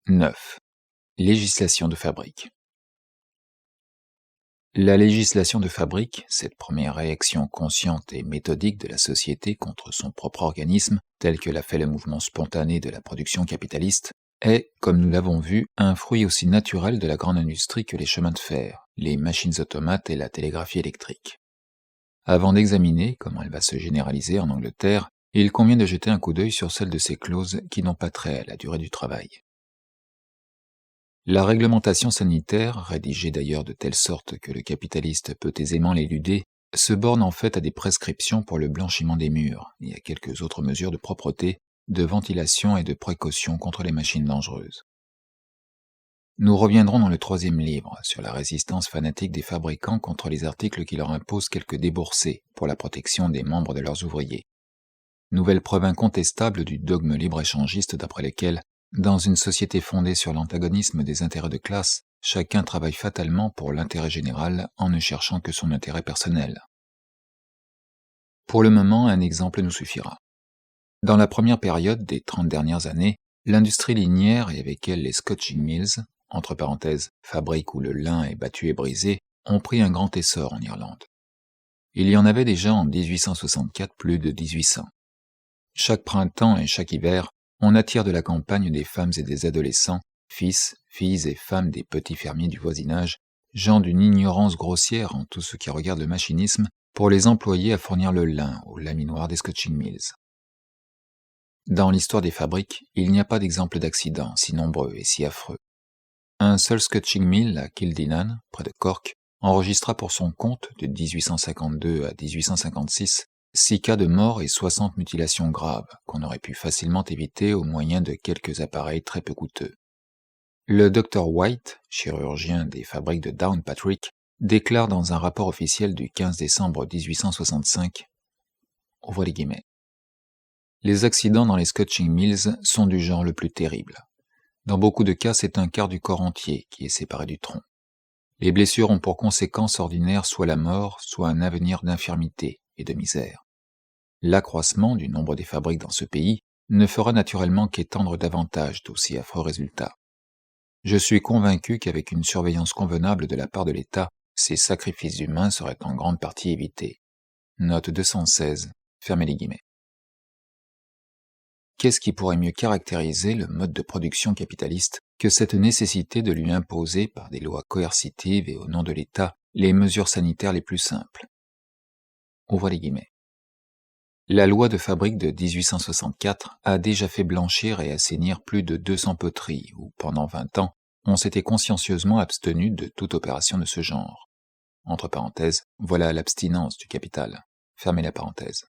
9. Législation de fabrique. La législation de fabrique, cette première réaction consciente et méthodique de la société contre son propre organisme, tel que l'a fait le mouvement spontané de la production capitaliste, est, comme nous l'avons vu, un fruit aussi naturel de la grande industrie que les chemins de fer, les machines automates et la télégraphie électrique. Avant d'examiner comment elle va se généraliser en Angleterre, il convient de jeter un coup d'œil sur celles de ces clauses qui n'ont pas trait à la durée du travail. La réglementation sanitaire, rédigée d'ailleurs de telle sorte que le capitaliste peut aisément l'éluder, se borne en fait à des prescriptions pour le blanchiment des murs et à quelques autres mesures de propreté, de ventilation et de précaution contre les machines dangereuses. Nous reviendrons dans le 3e livre sur la résistance fanatique des fabricants contre les articles qui leur imposent quelques déboursés pour la protection des membres de leurs ouvriers. Nouvelle preuve incontestable du dogme libre-échangiste d'après lequel, dans une société fondée sur l'antagonisme des intérêts de classe, chacun travaille fatalement pour l'intérêt général en ne cherchant que son intérêt personnel. Pour le moment, un exemple nous suffira. Dans la première période des 30 dernières années, l'industrie linière et avec elle les scotching mills, entre parenthèses, fabriques où le lin est battu et brisé, ont pris un grand essor en Irlande. Il y en avait déjà en 1864 plus de 1800. Chaque printemps et chaque hiver, on attire de la campagne des femmes et des adolescents, fils, filles et femmes des petits fermiers du voisinage, gens d'une ignorance grossière en tout ce qui regarde le machinisme, pour les employer à fournir le lin aux laminoirs des scotching mills. Dans l'histoire des fabriques, il n'y a pas d'exemple d'accidents si nombreux et si affreux. Un seul scotching mill à Kildinan, près de Cork, enregistra pour son compte, de 1852 à 1856, 6 cas de mort et 60 mutilations graves, qu'on aurait pu facilement éviter au moyen de quelques appareils très peu coûteux. Le Dr White, chirurgien des fabriques de Downpatrick, déclare dans un rapport officiel du 15 décembre 1865, ouvrez les guillemets, « Les accidents dans les scotching mills sont du genre le plus terrible. Dans beaucoup de cas, c'est un quart du corps entier qui est séparé du tronc. Les blessures ont pour conséquence ordinaire soit la mort, soit un avenir d'infirmité et de misère. L'accroissement du nombre des fabriques dans ce pays ne fera naturellement qu'étendre davantage d'aussi affreux résultats. Je suis convaincu qu'avec une surveillance convenable de la part de l'État, ces sacrifices humains seraient en grande partie évités. » Note 216, fermez les guillemets. Qu'est-ce qui pourrait mieux caractériser le mode de production capitaliste que cette nécessité de lui imposer par des lois coercitives et au nom de l'État les mesures sanitaires les plus simples? Ouvrez les guillemets. La loi de fabrique de 1864 a déjà fait blanchir et assainir plus de 200 poteries où, pendant 20 ans, on s'était consciencieusement abstenu de toute opération de ce genre. Entre parenthèses, voilà l'abstinence du capital. Fermez la parenthèse.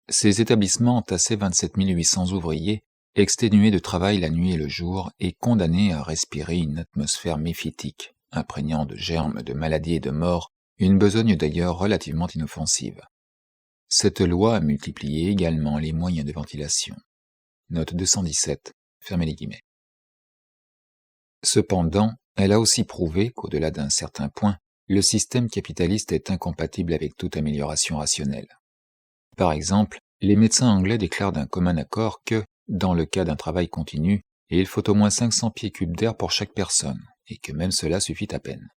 Ces établissements entassaient 27 800 ouvriers, exténués de travail la nuit et le jour et condamnés à respirer une atmosphère méphitique, imprégnant de germes, de maladies et de morts, une besogne d'ailleurs relativement inoffensive. Cette loi a multiplié également les moyens de ventilation. Note 217, fermez les guillemets. Cependant, elle a aussi prouvé qu'au-delà d'un certain point, le système capitaliste est incompatible avec toute amélioration rationnelle. Par exemple, les médecins anglais déclarent d'un commun accord que, dans le cas d'un travail continu, il faut au moins 500 pieds cubes d'air pour chaque personne, et que même cela suffit à peine.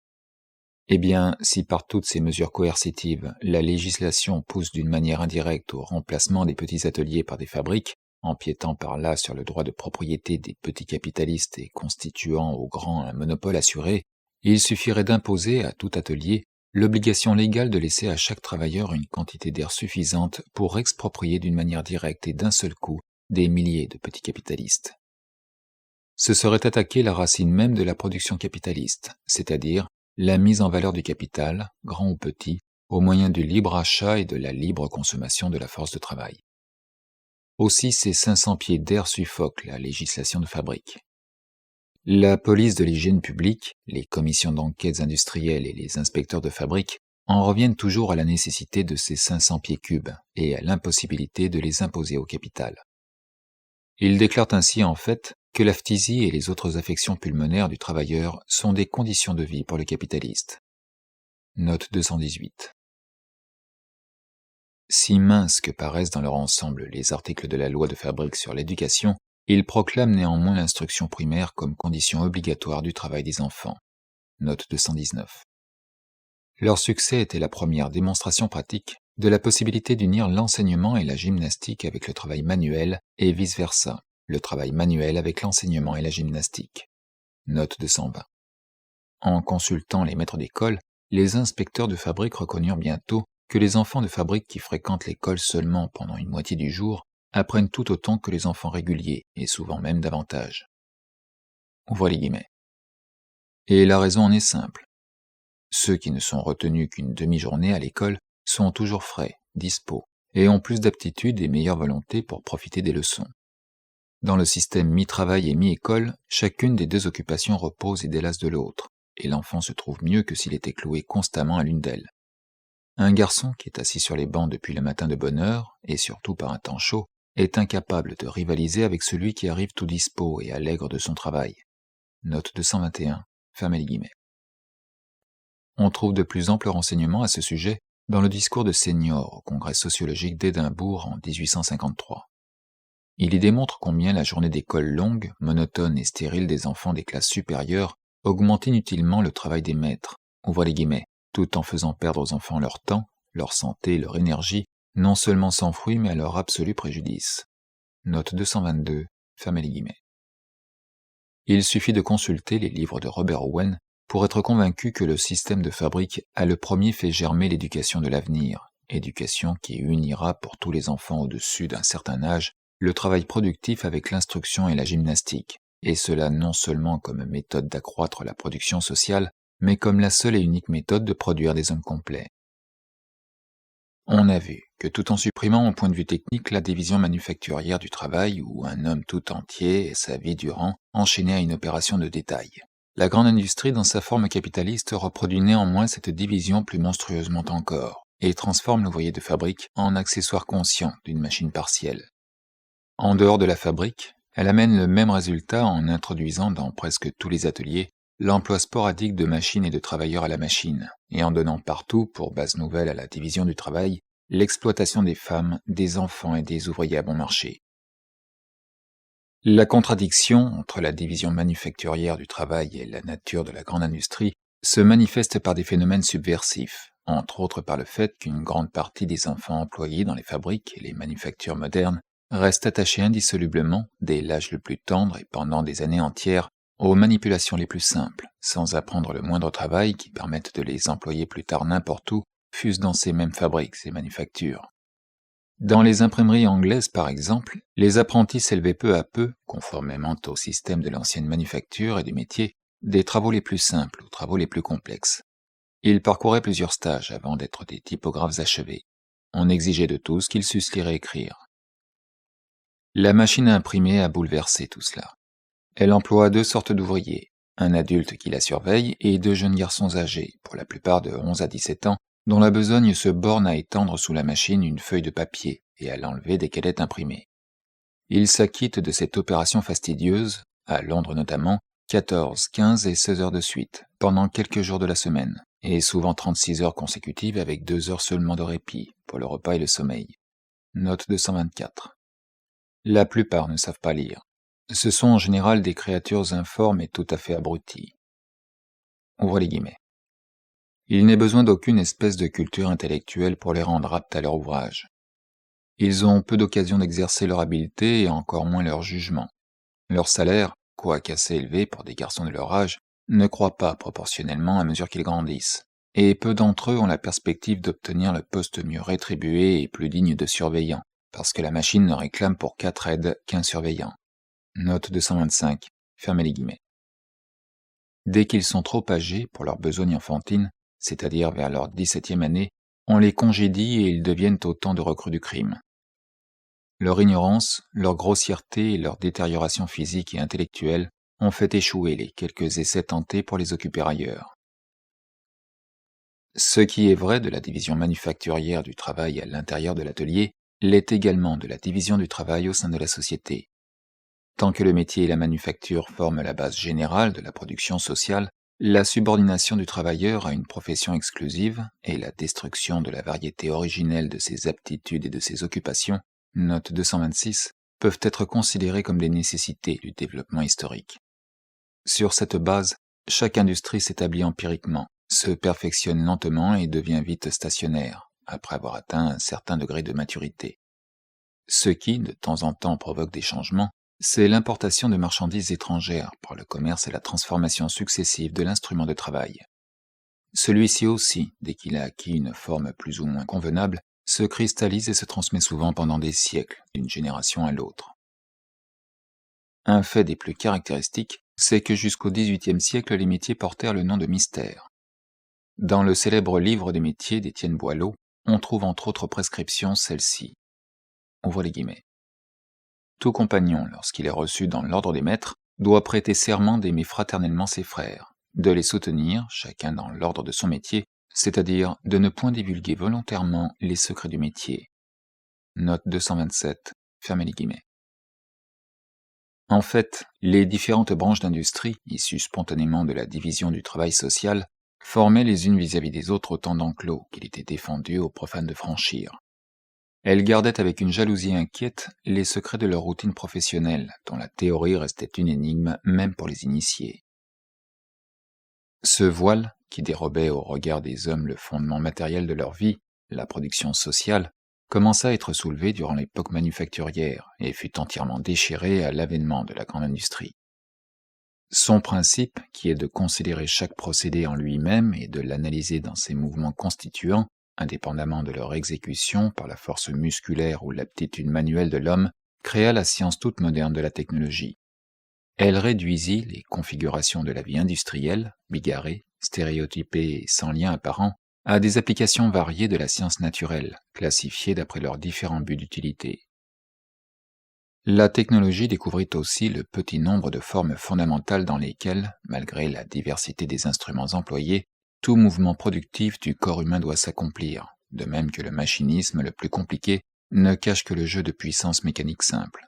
Eh bien, si par toutes ces mesures coercitives, la législation pousse d'une manière indirecte au remplacement des petits ateliers par des fabriques, empiétant par là sur le droit de propriété des petits capitalistes et constituant aux grands un monopole assuré, il suffirait d'imposer à tout atelier l'obligation légale de laisser à chaque travailleur une quantité d'air suffisante pour exproprier d'une manière directe et d'un seul coup des milliers de petits capitalistes. Ce serait attaquer la racine même de la production capitaliste, c'est-à-dire la mise en valeur du capital, grand ou petit, au moyen du libre achat et de la libre consommation de la force de travail. Aussi ces 500 pieds d'air suffoquent la législation de fabrique. La police de l'hygiène publique, les commissions d'enquêtes industrielles et les inspecteurs de fabrique en reviennent toujours à la nécessité de ces 500 pieds cubes et à l'impossibilité de les imposer au capital. Ils déclarent ainsi en fait que la phtisie et les autres affections pulmonaires du travailleur sont des conditions de vie pour le capitaliste. Note 218. Si minces que paraissent dans leur ensemble les articles de la loi de fabrique sur l'éducation, Ils proclament néanmoins l'instruction primaire comme condition obligatoire du travail des enfants. Note 219. Leur succès était la première démonstration pratique de la possibilité d'unir l'enseignement et la gymnastique avec le travail manuel et vice-versa, le travail manuel avec l'enseignement et la gymnastique. Note 220. En consultant les maîtres d'école, les inspecteurs de fabrique reconnurent bientôt que les enfants de fabrique qui fréquentent l'école seulement pendant une moitié du jour apprennent tout autant que les enfants réguliers, et souvent même davantage. Ouvrez les guillemets. Et la raison en est simple. Ceux qui ne sont retenus qu'une demi-journée à l'école sont toujours frais, dispos, et ont plus d'aptitude et meilleure volonté pour profiter des leçons. Dans le système mi-travail et mi-école, chacune des deux occupations repose et délasse de l'autre, et l'enfant se trouve mieux que s'il était cloué constamment à l'une d'elles. Un garçon qui est assis sur les bancs depuis le matin de bonne heure, et surtout par un temps chaud, est incapable de rivaliser avec celui qui arrive tout dispos et allègre de son travail. Note 221, fermez les guillemets. On trouve de plus amples renseignements à ce sujet dans le discours de Senior au Congrès sociologique d'Édimbourg en 1853. Il y démontre combien la journée d'école longue, monotone et stérile des enfants des classes supérieures augmente inutilement le travail des maîtres, ouvrez les guillemets, tout en faisant perdre aux enfants leur temps, leur santé, leur énergie, non seulement sans fruit mais à leur absolu préjudice. Note 222, fermez les guillemets. Il suffit de consulter les livres de Robert Owen pour être convaincu que le système de fabrique a le premier fait germer l'éducation de l'avenir, éducation qui unira pour tous les enfants au-dessus d'un certain âge le travail productif avec l'instruction et la gymnastique, et cela non seulement comme méthode d'accroître la production sociale, mais comme la seule et unique méthode de produire des hommes complets. On a vu que tout en supprimant au point de vue technique la division manufacturière du travail où un homme tout entier, sa vie durant, enchaîné à une opération de détail, la grande industrie dans sa forme capitaliste reproduit néanmoins cette division plus monstrueusement encore, et transforme l'ouvrier de fabrique en accessoire conscient d'une machine partielle. En dehors de la fabrique, elle amène le même résultat en introduisant dans presque tous les ateliers l'emploi sporadique de machines et de travailleurs à la machine, et en donnant partout, pour base nouvelle à la division du travail, l'exploitation des femmes, des enfants et des ouvriers à bon marché. La contradiction entre la division manufacturière du travail et la nature de la grande industrie se manifeste par des phénomènes subversifs, entre autres par le fait qu'une grande partie des enfants employés dans les fabriques et les manufactures modernes restent attachés indissolublement, dès l'âge le plus tendre et pendant des années entières, aux manipulations les plus simples, sans apprendre le moindre travail qui permette de les employer plus tard n'importe où, fût-ce dans ces mêmes fabriques et manufactures. Dans les imprimeries anglaises, par exemple, les apprentis s'élevaient peu à peu, conformément au système de l'ancienne manufacture et du métier, des travaux les plus simples aux travaux les plus complexes. Ils parcouraient plusieurs stages avant d'être des typographes achevés. On exigeait de tous qu'ils sussent lire et écrire. La machine à imprimer a bouleversé tout cela. Elle emploie deux sortes d'ouvriers, un adulte qui la surveille et deux jeunes garçons âgés, pour la plupart de 11 à 17 ans, dont la besogne se borne à étendre sous la machine une feuille de papier et à l'enlever dès qu'elle est imprimée. Ils s'acquittent de cette opération fastidieuse, à Londres notamment, 14, 15 et 16 heures de suite, pendant quelques jours de la semaine, et souvent 36 heures consécutives avec 2 heures seulement de répit, pour le repas et le sommeil. Note 224. La plupart ne savent pas lire. Ce sont en général des créatures informes et tout à fait abruties. Ouvrez les guillemets. Il n'est besoin d'aucune espèce de culture intellectuelle pour les rendre aptes à leur ouvrage. Ils ont peu d'occasion d'exercer leur habileté et encore moins leur jugement. Leur salaire, quoique assez élevé pour des garçons de leur âge, ne croît pas proportionnellement à mesure qu'ils grandissent, et peu d'entre eux ont la perspective d'obtenir le poste mieux rétribué et plus digne de surveillant, parce que la machine ne réclame pour 4 aides qu'un surveillant. Note 225, fermez les guillemets. Dès qu'ils sont trop âgés pour leurs besognes enfantines, c'est-à-dire vers leur 17e année, on les congédie et ils deviennent autant de recrues du crime. Leur ignorance, leur grossièreté et leur détérioration physique et intellectuelle ont fait échouer les quelques essais tentés pour les occuper ailleurs. Ce qui est vrai de la division manufacturière du travail à l'intérieur de l'atelier l'est également de la division du travail au sein de la société. Tant que le métier et la manufacture forment la base générale de la production sociale, la subordination du travailleur à une profession exclusive et la destruction de la variété originelle de ses aptitudes et de ses occupations, note 226, peuvent être considérées comme des nécessités du développement historique. Sur cette base, chaque industrie s'établit empiriquement, se perfectionne lentement et devient vite stationnaire, après avoir atteint un certain degré de maturité. Ce qui, de temps en temps, provoque des changements, c'est l'importation de marchandises étrangères par le commerce et la transformation successive de l'instrument de travail. Celui-ci aussi, dès qu'il a acquis une forme plus ou moins convenable, se cristallise et se transmet souvent pendant des siècles, d'une génération à l'autre. Un fait des plus caractéristiques, c'est que jusqu'au XVIIIe siècle, les métiers portèrent le nom de mystère. Dans le célèbre livre des métiers d'Étienne Boileau, on trouve entre autres prescriptions celle-ci. Ouvre les guillemets. Tout compagnon, lorsqu'il est reçu dans l'ordre des maîtres, doit prêter serment d'aimer fraternellement ses frères, de les soutenir, chacun dans l'ordre de son métier, c'est-à-dire de ne point divulguer volontairement les secrets du métier. Note 227, fermez les guillemets. En fait, les différentes branches d'industrie, issues spontanément de la division du travail social, formaient les unes vis-à-vis des autres autant d'enclos qu'il était défendu aux profanes de franchir. Elles gardaient avec une jalousie inquiète les secrets de leur routine professionnelle, dont la théorie restait une énigme même pour les initiés. Ce voile, qui dérobait au regard des hommes le fondement matériel de leur vie, la production sociale, commença à être soulevé durant l'époque manufacturière et fut entièrement déchiré à l'avènement de la grande industrie. Son principe, qui est de considérer chaque procédé en lui-même et de l'analyser dans ses mouvements constituants, indépendamment de leur exécution par la force musculaire ou l'aptitude manuelle de l'homme, créa la science toute moderne de la technologie. Elle réduisit les configurations de la vie industrielle, bigarrée, stéréotypée et sans lien apparent, à des applications variées de la science naturelle, classifiées d'après leurs différents buts d'utilité. La technologie découvrit aussi le petit nombre de formes fondamentales dans lesquelles, malgré la diversité des instruments employés, tout mouvement productif du corps humain doit s'accomplir, de même que le machinisme le plus compliqué ne cache que le jeu de puissance mécanique simple.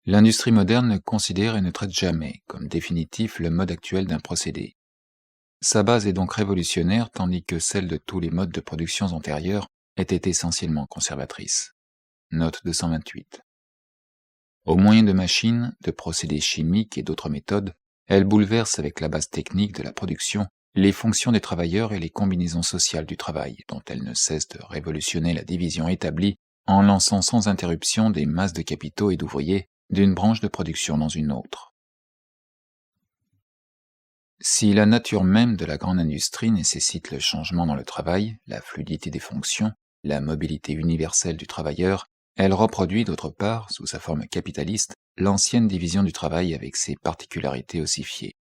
L'industrie moderne ne considère et ne traite jamais comme définitif le mode actuel d'un procédé. Sa base est donc révolutionnaire tandis que celle de tous les modes de production antérieurs était essentiellement conservatrice. Note 228. Au moyen de machines, de procédés chimiques et d'autres méthodes, elle bouleverse avec la base technique de la production les fonctions des travailleurs et les combinaisons sociales du travail, dont elle ne cesse de révolutionner la division établie en lançant sans interruption des masses de capitaux et d'ouvriers d'une branche de production dans une autre. Si la nature même de la grande industrie nécessite le changement dans le travail, la fluidité des fonctions, la mobilité universelle du travailleur, elle reproduit d'autre part, sous sa forme capitaliste, l'ancienne division du travail avec ses particularités ossifiées.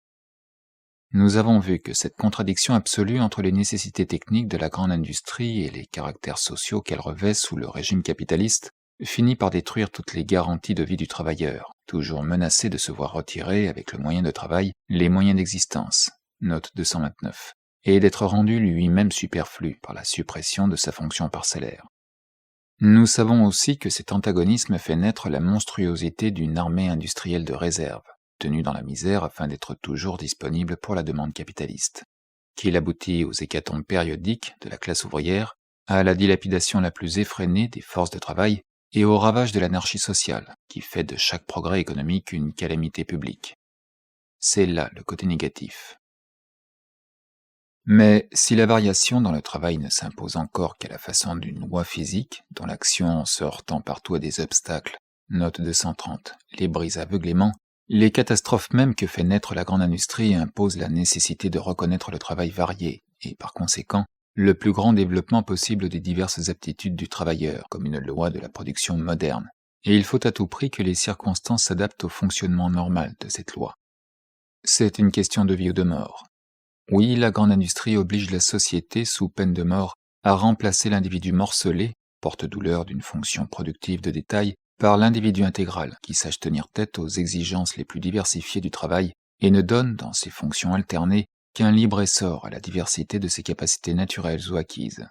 Nous avons vu que cette contradiction absolue entre les nécessités techniques de la grande industrie et les caractères sociaux qu'elle revêt sous le régime capitaliste finit par détruire toutes les garanties de vie du travailleur, toujours menacé de se voir retirer, avec le moyen de travail, les moyens d'existence, note 229, et d'être rendu lui-même superflu par la suppression de sa fonction parcellaire. Nous savons aussi que cet antagonisme fait naître la monstruosité d'une armée industrielle de réserve, tenue dans la misère afin d'être toujours disponible pour la demande capitaliste, qu'il aboutit aux hécatombes périodiques de la classe ouvrière, à la dilapidation la plus effrénée des forces de travail et au ravage de l'anarchie sociale, qui fait de chaque progrès économique une calamité publique. C'est là le côté négatif. Mais si la variation dans le travail ne s'impose encore qu'à la façon d'une loi physique, dont l'action se heurtant partout à des obstacles, note 230, les brise aveuglément, les catastrophes mêmes que fait naître la grande industrie imposent la nécessité de reconnaître le travail varié, et par conséquent, le plus grand développement possible des diverses aptitudes du travailleur, comme une loi de la production moderne. Et il faut à tout prix que les circonstances s'adaptent au fonctionnement normal de cette loi. C'est une question de vie ou de mort. Oui, la grande industrie oblige la société, sous peine de mort, à remplacer l'individu morcelé, porte-douleur d'une fonction productive de détail, par l'individu intégral qui sache tenir tête aux exigences les plus diversifiées du travail et ne donne, dans ses fonctions alternées, qu'un libre essor à la diversité de ses capacités naturelles ou acquises.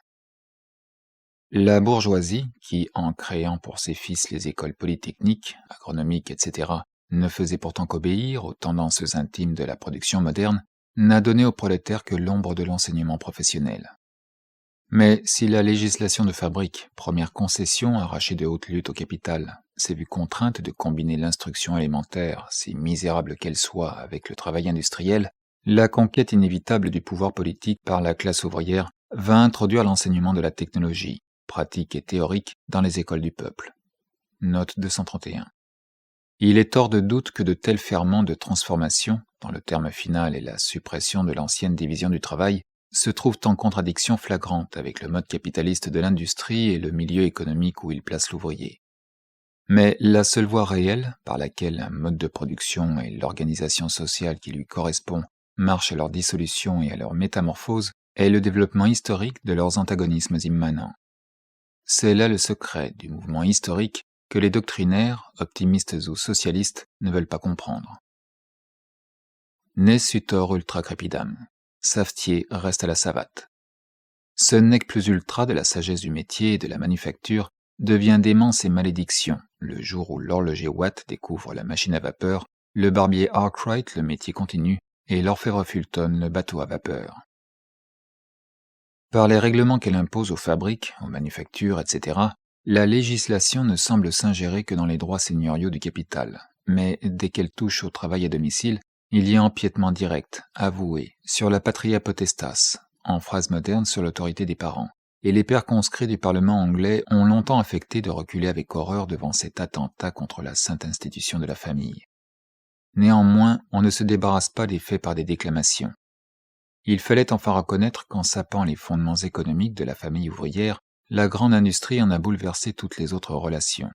La bourgeoisie, qui, en créant pour ses fils les écoles polytechniques, agronomiques, etc., ne faisait pourtant qu'obéir aux tendances intimes de la production moderne, n'a donné aux prolétaires que l'ombre de l'enseignement professionnel. Mais si la législation de fabrique, première concession arrachée de haute lutte au capital, s'est vue contrainte de combiner l'instruction élémentaire, si misérable qu'elle soit, avec le travail industriel, la conquête inévitable du pouvoir politique par la classe ouvrière va introduire l'enseignement de la technologie, pratique et théorique, dans les écoles du peuple. Note 231. Il est hors de doute que de tels ferments de transformation, dont le terme final est la suppression de l'ancienne division du travail, se trouvent en contradiction flagrante avec le mode capitaliste de l'industrie et le milieu économique où il place l'ouvrier. Mais la seule voie réelle par laquelle un mode de production et l'organisation sociale qui lui correspond marchent à leur dissolution et à leur métamorphose est le développement historique de leurs antagonismes immanents. C'est là le secret du mouvement historique que les doctrinaires, optimistes ou socialistes, ne veulent pas comprendre. Ne sutor ultra crepidam. Savetier reste à la savate. Ce nec plus ultra de la sagesse du métier et de la manufacture devient démence et malédiction le jour où l'horloger Watt découvre la machine à vapeur, le barbier Arkwright le métier continu et l'orfèvre Fulton le bateau à vapeur. Par les règlements qu'elle impose aux fabriques, aux manufactures, etc., la législation ne semble s'ingérer que dans les droits seigneuriaux du capital, mais dès qu'elle touche au travail à domicile, il y a empiètement direct, avoué, sur la patria potestas, en phrase moderne sur l'autorité des parents, et les pairs conscrits du Parlement anglais ont longtemps affecté de reculer avec horreur devant cet attentat contre la sainte institution de la famille. Néanmoins, on ne se débarrasse pas des faits par des déclamations. Il fallait enfin reconnaître qu'en sapant les fondements économiques de la famille ouvrière, la grande industrie en a bouleversé toutes les autres relations.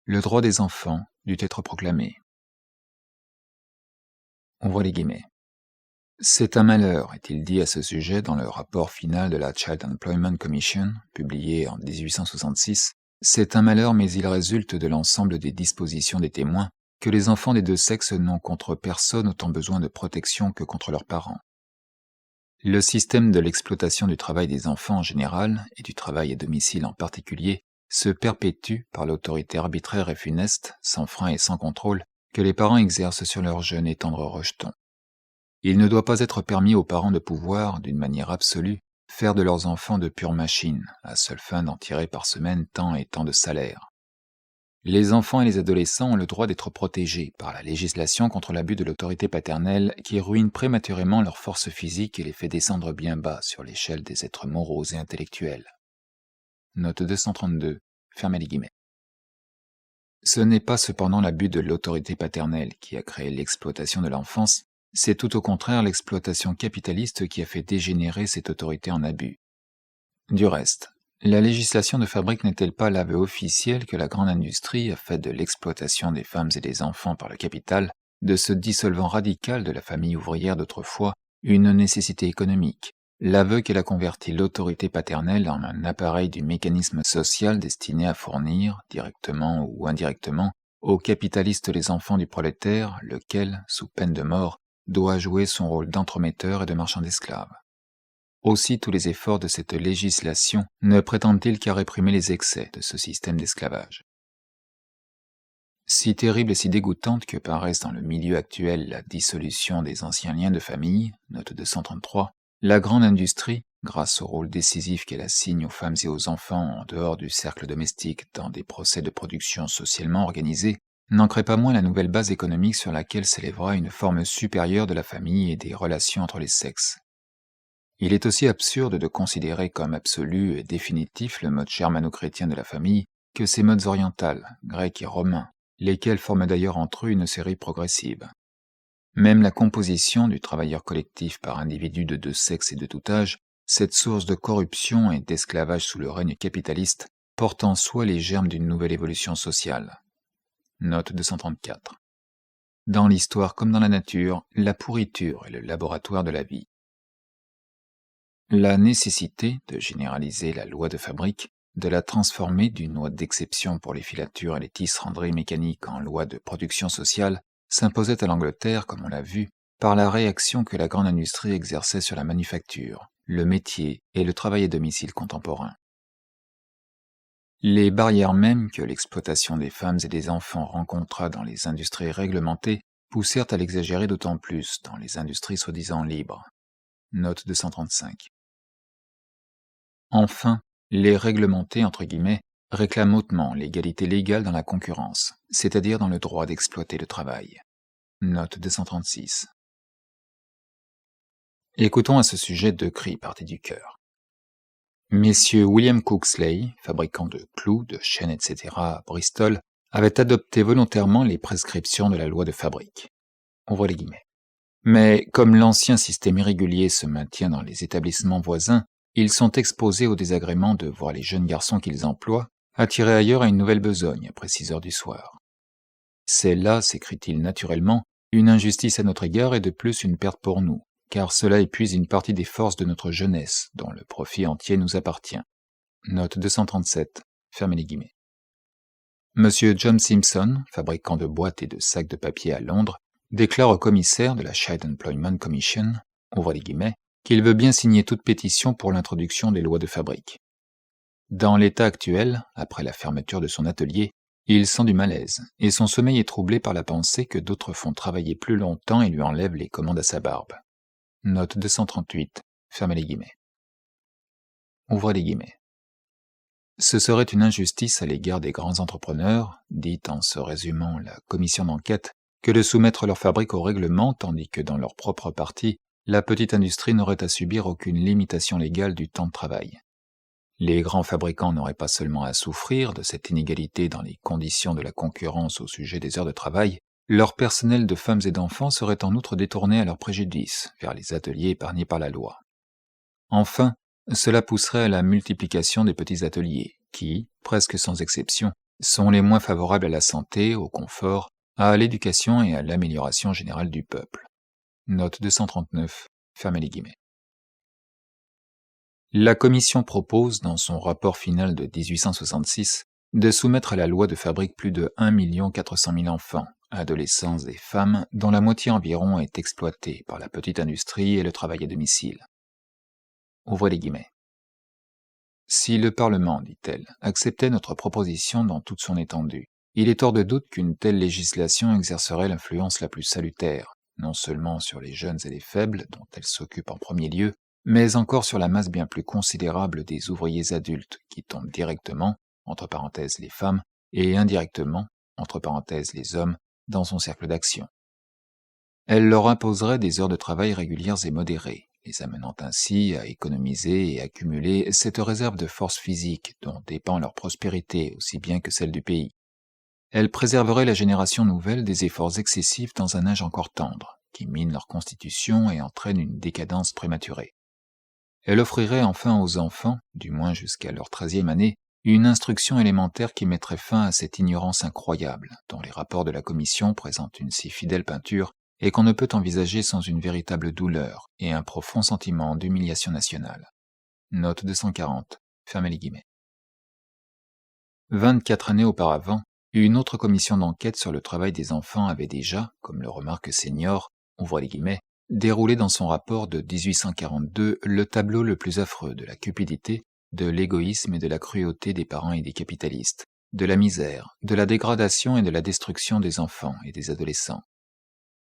Le droit des enfants dut être proclamé. Ouvrez les guillemets. C'est un malheur, est-il dit à ce sujet dans le rapport final de la Child Employment Commission, publié en 1866. C'est un malheur, mais il résulte de l'ensemble des dispositions des témoins que les enfants des deux sexes n'ont contre personne autant besoin de protection que contre leurs parents. Le système de l'exploitation du travail des enfants en général, et du travail à domicile en particulier, se perpétue par l'autorité arbitraire et funeste, sans frein et sans contrôle, que les parents exercent sur leurs jeunes et tendres rejetons. Il ne doit pas être permis aux parents de pouvoir, d'une manière absolue, faire de leurs enfants de pures machines, à seule fin d'en tirer par semaine tant et tant de salaires. Les enfants et les adolescents ont le droit d'être protégés par la législation contre l'abus de l'autorité paternelle qui ruine prématurément leur force physique et les fait descendre bien bas sur l'échelle des êtres moraux et intellectuels. Note 232, fermez les guillemets. Ce n'est pas cependant l'abus de l'autorité paternelle qui a créé l'exploitation de l'enfance, c'est tout au contraire l'exploitation capitaliste qui a fait dégénérer cette autorité en abus. Du reste, la législation de fabrique n'est-elle pas l'aveu officiel que la grande industrie a fait de l'exploitation des femmes et des enfants par le capital, de ce dissolvant radical de la famille ouvrière d'autrefois, une nécessité économique, l'aveu qu'elle a converti l'autorité paternelle en un appareil du mécanisme social destiné à fournir, directement ou indirectement, aux capitalistes les enfants du prolétaire, lequel, sous peine de mort, doit jouer son rôle d'entremetteur et de marchand d'esclaves. Aussi tous les efforts de cette législation ne prétendent-ils qu'à réprimer les excès de ce système d'esclavage. Si terrible et si dégoûtante que paraisse dans le milieu actuel la dissolution des anciens liens de famille, note 233, la grande industrie, grâce au rôle décisif qu'elle assigne aux femmes et aux enfants en dehors du cercle domestique dans des procès de production socialement organisés, n'en crée pas moins la nouvelle base économique sur laquelle s'élèvera une forme supérieure de la famille et des relations entre les sexes. Il est aussi absurde de considérer comme absolu et définitif le mode germano-chrétien de la famille que ces modes orientales, grecs et romains, lesquels forment d'ailleurs entre eux une série progressive. Même la composition du travailleur collectif par individus de deux sexes et de tout âge, cette source de corruption et d'esclavage sous le règne capitaliste, porte en soi les germes d'une nouvelle évolution sociale. Note 234. Dans l'histoire comme dans la nature, la pourriture est le laboratoire de la vie. La nécessité de généraliser la loi de fabrique, de la transformer d'une loi d'exception pour les filatures et les tisseranderies mécaniques en loi de production sociale, s'imposait à l'Angleterre, comme on l'a vu, par la réaction que la grande industrie exerçait sur la manufacture, le métier et le travail à domicile contemporain. Les barrières mêmes que l'exploitation des femmes et des enfants rencontra dans les industries réglementées poussèrent à l'exagérer d'autant plus dans les industries soi-disant libres. Note 235. Enfin, les réglementés, entre guillemets, réclament hautement l'égalité légale dans la concurrence, c'est-à-dire dans le droit d'exploiter le travail. Note 236. Écoutons à ce sujet deux cris partis du cœur. Messieurs William Cooksley, fabricant de clous, de chaînes, etc. à Bristol, avaient adopté volontairement les prescriptions de la loi de fabrique. Ouvrez les guillemets. Mais comme l'ancien système irrégulier se maintient dans les établissements voisins, ils sont exposés au désagrément de voir les jeunes garçons qu'ils emploient attirés ailleurs à une nouvelle besogne après 6 heures du soir. C'est là, s'écrie-t-il naturellement, une injustice à notre égard et de plus une perte pour nous, car cela épuise une partie des forces de notre jeunesse, dont le profit entier nous appartient. Note 237, fermez les guillemets. Monsieur John Simpson, fabricant de boîtes et de sacs de papier à Londres, déclare au commissaire de la Child Employment Commission, ouvre les guillemets, qu'il veut bien signer toute pétition pour l'introduction des lois de fabrique. Dans l'état actuel, après la fermeture de son atelier, il sent du malaise, et son sommeil est troublé par la pensée que d'autres font travailler plus longtemps et lui enlèvent les commandes à sa barbe. Note 238, fermez les guillemets. Ouvrez les guillemets. Ce serait une injustice à l'égard des grands entrepreneurs, dit en se résumant la commission d'enquête, que de soumettre leur fabrique au règlement tandis que dans leur propre parti, la petite industrie n'aurait à subir aucune limitation légale du temps de travail. Les grands fabricants n'auraient pas seulement à souffrir de cette inégalité dans les conditions de la concurrence au sujet des heures de travail, leur personnel de femmes et d'enfants serait en outre détourné à leur préjudice vers les ateliers épargnés par la loi. Enfin, cela pousserait à la multiplication des petits ateliers, qui, presque sans exception, sont les moins favorables à la santé, au confort, à l'éducation et à l'amélioration générale du peuple. Note 239, fermez les guillemets. La Commission propose, dans son rapport final de 1866, de soumettre à la loi de fabrique plus de 1 400 000 enfants, adolescents et femmes, dont la moitié environ est exploitée par la petite industrie et le travail à domicile. Ouvrez les guillemets. Si le Parlement, dit-elle, acceptait notre proposition dans toute son étendue, il est hors de doute qu'une telle législation exercerait l'influence la plus salutaire, non seulement sur les jeunes et les faibles, dont elle s'occupe en premier lieu, mais encore sur la masse bien plus considérable des ouvriers adultes qui tombent directement, entre parenthèses les femmes, et indirectement, entre parenthèses les hommes, dans son cercle d'action. Elle leur imposerait des heures de travail régulières et modérées, les amenant ainsi à économiser et accumuler cette réserve de force physique dont dépend leur prospérité aussi bien que celle du pays. Elle préserverait la génération nouvelle des efforts excessifs dans un âge encore tendre, qui mine leur constitution et entraîne une décadence prématurée. Elle offrirait enfin aux enfants, du moins jusqu'à leur 13e année, une instruction élémentaire qui mettrait fin à cette ignorance incroyable, dont les rapports de la Commission présentent une si fidèle peinture, et qu'on ne peut envisager sans une véritable douleur et un profond sentiment d'humiliation nationale. Note 240, fermez les guillemets. 24 années auparavant, une autre commission d'enquête sur le travail des enfants avait déjà, comme le remarque Senior, ouvre les guillemets, déroulé dans son rapport de 1842 le tableau le plus affreux de la cupidité, de l'égoïsme et de la cruauté des parents et des capitalistes, de la misère, de la dégradation et de la destruction des enfants et des adolescents.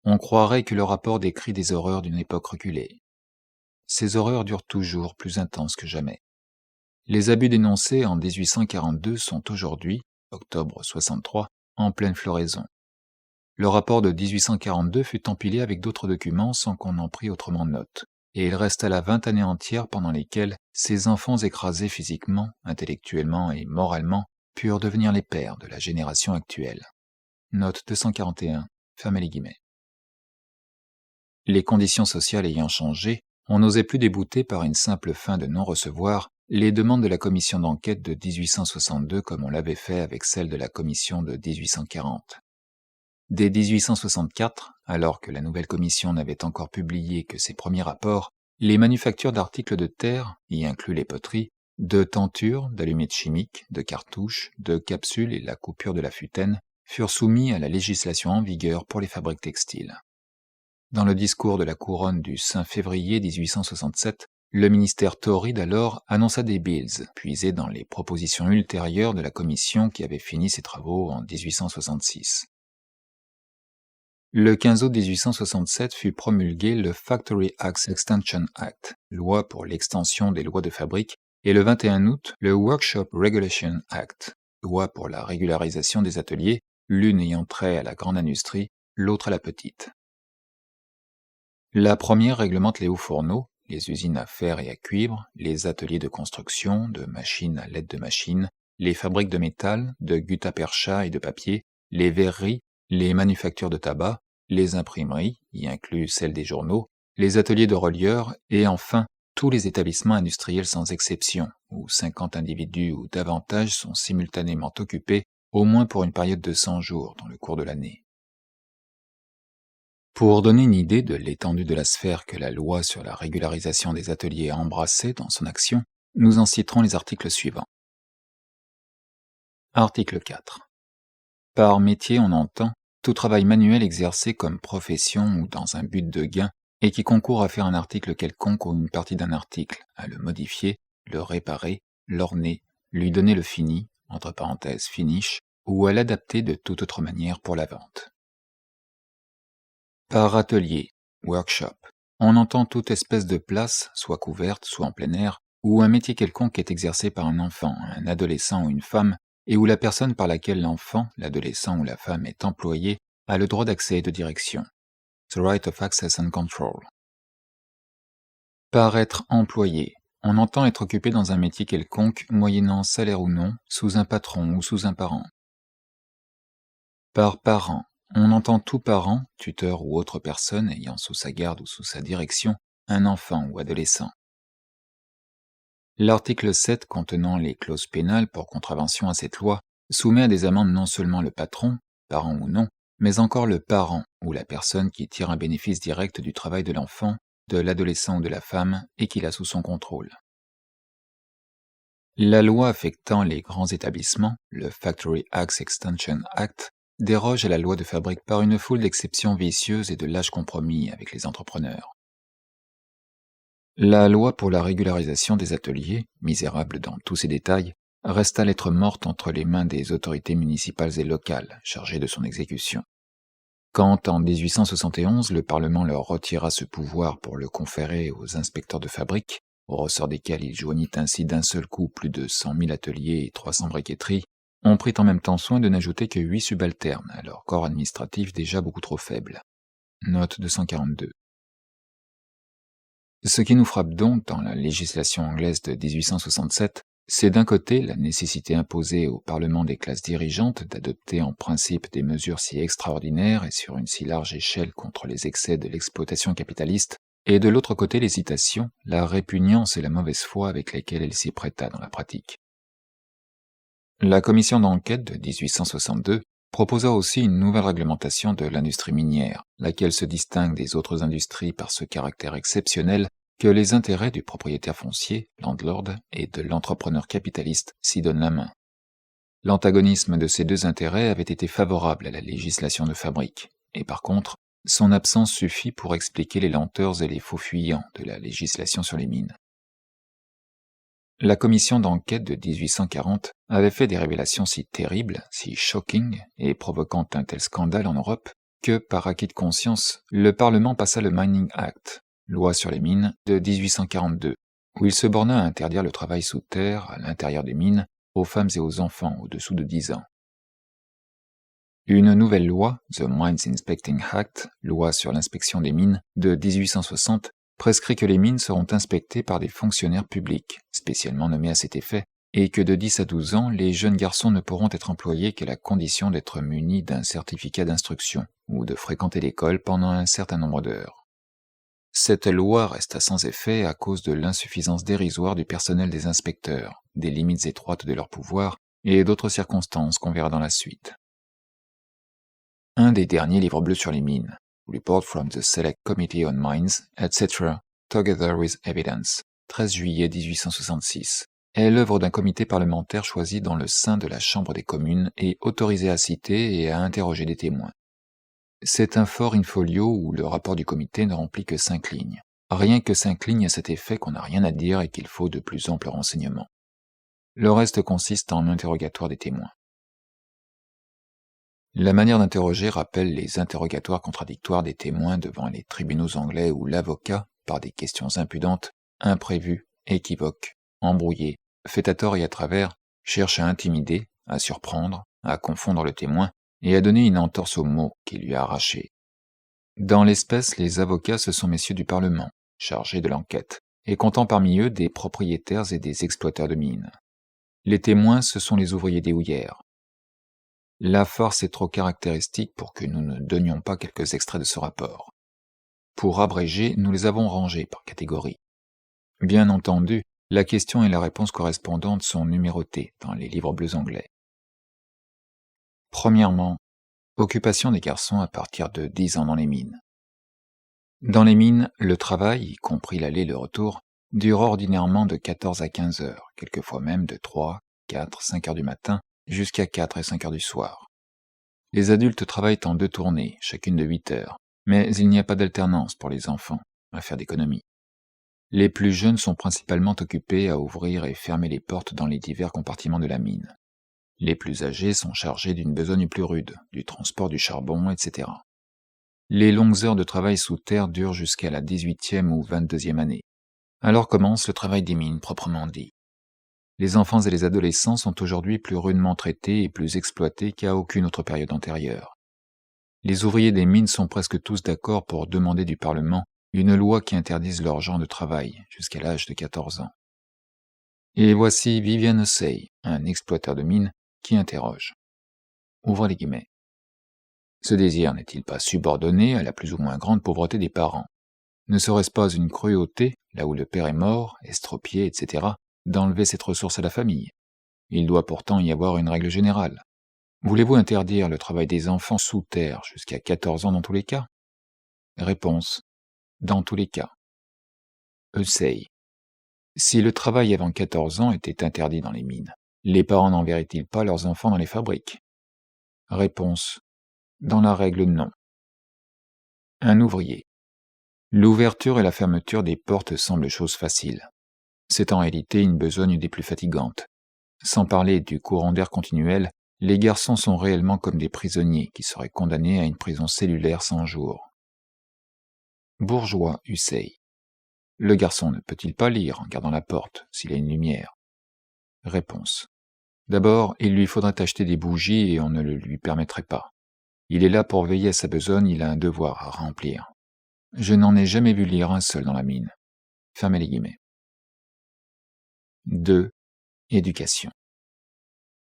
On croirait que le rapport décrit des horreurs d'une époque reculée. Ces horreurs durent toujours plus intenses que jamais. Les abus dénoncés en 1842 sont aujourd'hui, octobre 63, en pleine floraison. Le rapport de 1842 fut empilé avec d'autres documents sans qu'on en prît autrement note, et il resta là 20 années entières pendant lesquelles ces enfants écrasés physiquement, intellectuellement et moralement purent devenir les pères de la génération actuelle. Note 241, fermez les guillemets. Les conditions sociales ayant changé, on n'osait plus débouter par une simple fin de non-recevoir les demandes de la commission d'enquête de 1862 comme on l'avait fait avec celle de la commission de 1840. Dès 1864, alors que la nouvelle commission n'avait encore publié que ses premiers rapports, les manufactures d'articles de terre, y inclus les poteries, de tentures, d'allumettes chimiques, de cartouches, de capsules et la coupure de la futaine furent soumis à la législation en vigueur pour les fabriques textiles. Dans le discours de la couronne du 5 février 1867, le ministère Tory d'alors annonça des bills puisés dans les propositions ultérieures de la commission qui avait fini ses travaux en 1866. Le 15 août 1867 fut promulgué le Factory Acts Extension Act, loi pour l'extension des lois de fabrique, et le 21 août, le Workshop Regulation Act, loi pour la régularisation des ateliers, l'une ayant trait à la grande industrie, l'autre à la petite. La première réglemente les hauts fourneaux, les usines à fer et à cuivre, les ateliers de construction, de machines à l'aide de machines, les fabriques de métal, de gutta-percha et de papier, les verreries, les manufactures de tabac, les imprimeries, y inclus celles des journaux, les ateliers de relieurs et enfin tous les établissements industriels sans exception, où 50 individus ou davantage sont simultanément occupés au moins pour une période de 100 jours dans le cours de l'année. Pour donner une idée de l'étendue de la sphère que la loi sur la régularisation des ateliers a embrassée dans son action, nous en citerons les articles suivants. Article 4. Par métier, on entend tout travail manuel exercé comme profession ou dans un but de gain et qui concourt à faire un article quelconque ou une partie d'un article, à le modifier, le réparer, l'orner, lui donner le fini, entre parenthèses finish, ou à l'adapter de toute autre manière pour la vente. Par atelier, workshop, on entend toute espèce de place, soit couverte, soit en plein air, où un métier quelconque est exercé par un enfant, un adolescent ou une femme, et où la personne par laquelle l'enfant, l'adolescent ou la femme est employé a le droit d'accès et de direction. The right of access and control. Par être employé, on entend être occupé dans un métier quelconque, moyennant salaire ou non, sous un patron ou sous un parent. Par parent, on entend tout parent, tuteur ou autre personne ayant sous sa garde ou sous sa direction un enfant ou adolescent. L'article 7 contenant les clauses pénales pour contravention à cette loi soumet à des amendes non seulement le patron, parent ou non, mais encore le parent ou la personne qui tire un bénéfice direct du travail de l'enfant, de l'adolescent ou de la femme et qui l'a sous son contrôle. La loi affectant les grands établissements, le Factory Acts Extension Act, déroge à la loi de fabrique par une foule d'exceptions vicieuses et de lâches compromis avec les entrepreneurs. La loi pour la régularisation des ateliers, misérable dans tous ses détails, resta lettre morte entre les mains des autorités municipales et locales chargées de son exécution. Quand, en 1871, le Parlement leur retira ce pouvoir pour le conférer aux inspecteurs de fabrique, au ressort desquels il joignit ainsi d'un seul coup plus de 100 000 ateliers et 300 briqueteries, on prit en même temps soin de n'ajouter que 8 subalternes à leur corps administratif déjà beaucoup trop faible. Note 242. Ce qui nous frappe donc dans la législation anglaise de 1867, c'est d'un côté la nécessité imposée au Parlement des classes dirigeantes d'adopter en principe des mesures si extraordinaires et sur une si large échelle contre les excès de l'exploitation capitaliste, et de l'autre côté l'hésitation, la répugnance et la mauvaise foi avec lesquelles elle s'y prêta dans la pratique. La commission d'enquête de 1862 proposa aussi une nouvelle réglementation de l'industrie minière, laquelle se distingue des autres industries par ce caractère exceptionnel que les intérêts du propriétaire foncier, landlord, et de l'entrepreneur capitaliste s'y donnent la main. L'antagonisme de ces deux intérêts avait été favorable à la législation de fabrique, et par contre, son absence suffit pour expliquer les lenteurs et les faux fuyants de la législation sur les mines. La commission d'enquête de 1840 avait fait des révélations si terribles, si shocking, et provoquant un tel scandale en Europe, que, par acquis de conscience, le Parlement passa le Mining Act, loi sur les mines, de 1842, où il se borna à interdire le travail sous terre, à l'intérieur des mines, aux femmes et aux enfants au-dessous de 10 ans. Une nouvelle loi, The Mines Inspecting Act, loi sur l'inspection des mines, de 1860, prescrit que les mines seront inspectées par des fonctionnaires publics, spécialement nommés à cet effet, et que de 10 à 12 ans, les jeunes garçons ne pourront être employés qu'à la condition d'être munis d'un certificat d'instruction, ou de fréquenter l'école pendant un certain nombre d'heures. Cette loi resta sans effet à cause de l'insuffisance dérisoire du personnel des inspecteurs, des limites étroites de leur pouvoir, et d'autres circonstances qu'on verra dans la suite. Un des derniers livres bleus sur les mines, Report from the Select Committee on Mines, etc., Together with Evidence, 13 juillet 1866, est l'œuvre d'un comité parlementaire choisi dans le sein de la Chambre des communes et autorisé à citer et à interroger des témoins. C'est un fort in-folio où le rapport du comité ne remplit que 5 lignes. Rien que 5 lignes à cet effet qu'on n'a rien à dire et qu'il faut de plus amples renseignements. Le reste consiste en interrogatoire des témoins. La manière d'interroger rappelle les interrogatoires contradictoires des témoins devant les tribunaux anglais où l'avocat, par des questions impudentes, imprévues, équivoques, embrouillé, fait à tort et à travers, cherche à intimider, à surprendre, à confondre le témoin et à donner une entorse au mot qui lui a arraché. Dans l'espèce, les avocats, ce sont messieurs du Parlement, chargés de l'enquête, et comptant parmi eux des propriétaires et des exploiteurs de mines. Les témoins, ce sont les ouvriers des houillères. La farce est trop caractéristique pour que nous ne donnions pas quelques extraits de ce rapport. Pour abréger, nous les avons rangés par catégorie. Bien entendu, la question et la réponse correspondantes sont numérotées dans les livres bleus anglais. Premièrement, occupation des garçons à partir de 10 ans dans les mines. Dans les mines, le travail, y compris l'aller et le retour, dure ordinairement de 14 à 15 heures, quelquefois même de 3, 4, 5 heures du matin, jusqu'à 4 et 5 heures du soir. Les adultes travaillent en 2 tournées, chacune de 8 heures, mais il n'y a pas d'alternance pour les enfants, à faire d'économie. Les plus jeunes sont principalement occupés à ouvrir et fermer les portes dans les divers compartiments de la mine. Les plus âgés sont chargés d'une besogne plus rude, du transport du charbon, etc. Les longues heures de travail sous terre durent jusqu'à la 18e ou 22e année. Alors commence le travail des mines proprement dit. Les enfants et les adolescents sont aujourd'hui plus rudement traités et plus exploités qu'à aucune autre période antérieure. Les ouvriers des mines sont presque tous d'accord pour demander du Parlement une loi qui interdise leur genre de travail jusqu'à l'âge de 14 ans. Et voici Vivian Hussey, un exploiteur de mines, qui interroge. Ouvrez les guillemets. Ce désir n'est-il pas subordonné à la plus ou moins grande pauvreté des parents? Ne serait-ce pas une cruauté, là où le père est mort, estropié, etc., d'enlever cette ressource à la famille? Il doit pourtant y avoir une règle générale. Voulez-vous interdire le travail des enfants sous terre jusqu'à 14 ans dans tous les cas? Réponse. Dans tous les cas. Hussey. Si le travail avant 14 ans était interdit dans les mines, les parents n'enverraient-ils pas leurs enfants dans les fabriques? Réponse. Dans la règle, non. Un ouvrier. L'ouverture et la fermeture des portes semblent chose facile. C'est en réalité une besogne des plus fatigantes. Sans parler du courant d'air continuel, les garçons sont réellement comme des prisonniers qui seraient condamnés à une prison cellulaire 100 jours. Bourgeois Hussey. Le garçon ne peut-il pas lire en gardant la porte s'il y a une lumière? Réponse. D'abord, il lui faudrait acheter des bougies et on ne le lui permettrait pas. Il est là pour veiller à sa besogne, il a un devoir à remplir. Je n'en ai jamais vu lire un seul dans la mine. Fermez les guillemets. 2. Éducation.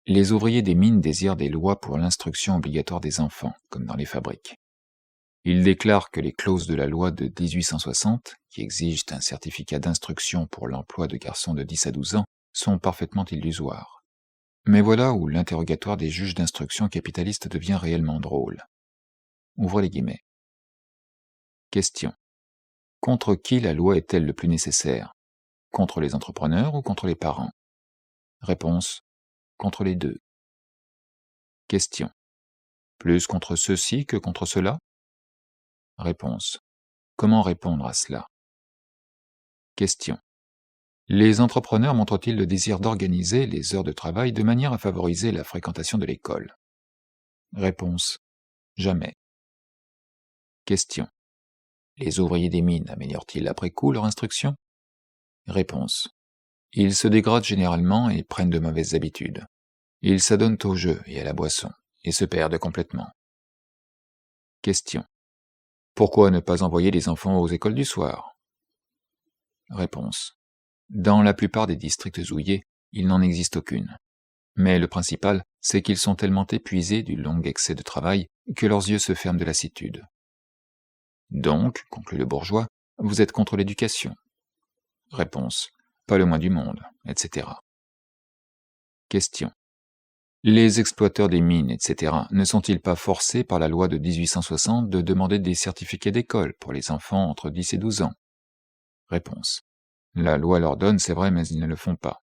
Les ouvriers des mines désirent des lois pour l'instruction obligatoire des enfants, comme dans les fabriques. Ils déclarent que les clauses de la loi de 1860, qui exigent un certificat d'instruction pour l'emploi de garçons de 10 à 12 ans, sont parfaitement illusoires. Mais voilà où l'interrogatoire des juges d'instruction capitalistes devient réellement drôle. Ouvrez les guillemets. Question. Contre qui la loi est-elle le plus nécessaire? Contre les entrepreneurs ou contre les parents? Réponse. Contre les deux. Question. Plus contre ceux-ci que contre ceux-là? Réponse. Comment répondre à cela? Question. Les entrepreneurs montrent-ils le désir d'organiser les heures de travail de manière à favoriser la fréquentation de l'école? Réponse. Jamais. Question. Les ouvriers des mines améliorent-ils après coup leur instruction? Réponse. Ils se dégradent généralement et prennent de mauvaises habitudes. Ils s'adonnent au jeu et à la boisson, et se perdent complètement. Question. Pourquoi ne pas envoyer les enfants aux écoles du soir? Réponse. Dans la plupart des districts houillés, il n'en existe aucune. Mais le principal, c'est qu'ils sont tellement épuisés du long excès de travail que leurs yeux se ferment de lassitude. Donc, conclut le bourgeois, vous êtes contre l'éducation? Réponse. Pas le moins du monde, etc. Question. Les exploiteurs des mines, etc., ne sont-ils pas forcés par la loi de 1860 de demander des certificats d'école pour les enfants entre 10 et 12 ans? Réponse. La loi leur donne, c'est vrai, mais ils ne le font pas.